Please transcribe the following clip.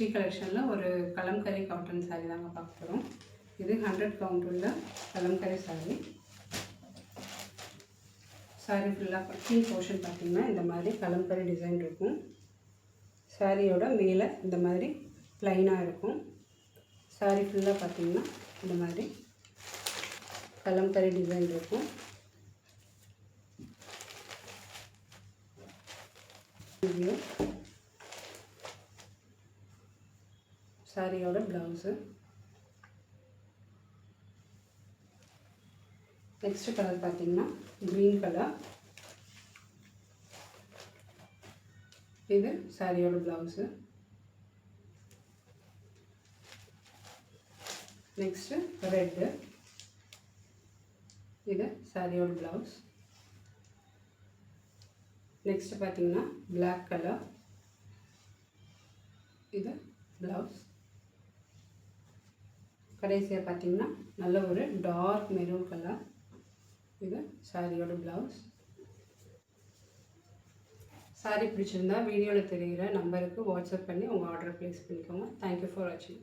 ஸ்ரீ கலெக்ஷனில் ஒரு கலம்கரி காட்டன் சாரீ தாங்க பார்க்க போகிறோம். இது 100 கவுண்ட் உள்ள கலம்கரி சாரீ. சாரீ ஃபுல்லாக கீழ் போர்ஷன் பார்த்திங்கன்னா இந்த மாதிரி கலம்கரி டிசைன் இருக்கும். சாரியோட மேலே இந்த மாதிரி ப்ளைனாக இருக்கும். சாரீ ஃபுல்லாக பார்த்திங்கன்னா இந்த மாதிரி கலம்கரி டிசைன் இருக்கும். சாரியோட ப்ளவுஸு. நெக்ஸ்ட் கலர் பார்த்திங்கன்னா க்ரீன் கலர். இது சாரியோட ப்ளவுஸு. Next red. இது சாரியோட ப்ளவுஸ். நெக்ஸ்ட் பார்த்திங்கன்னா பிளாக் கலர். இது ப்ளவுஸ். கடைசியாக பார்த்திங்கன்னா நல்ல ஒரு டார்க் மெரூன் கலர். இது சாரியோட ப்ளவுஸ். சாரீ பிடிச்சிருந்தா வீடியோவில் தெரிகிற நம்பருக்கு வாட்ஸ்அப் பண்ணி உங்கள் ஆர்டரை ப்ளேஸ் பண்ணிக்கோங்க. தேங்க்யூ ஃபார் வாட்சிங்.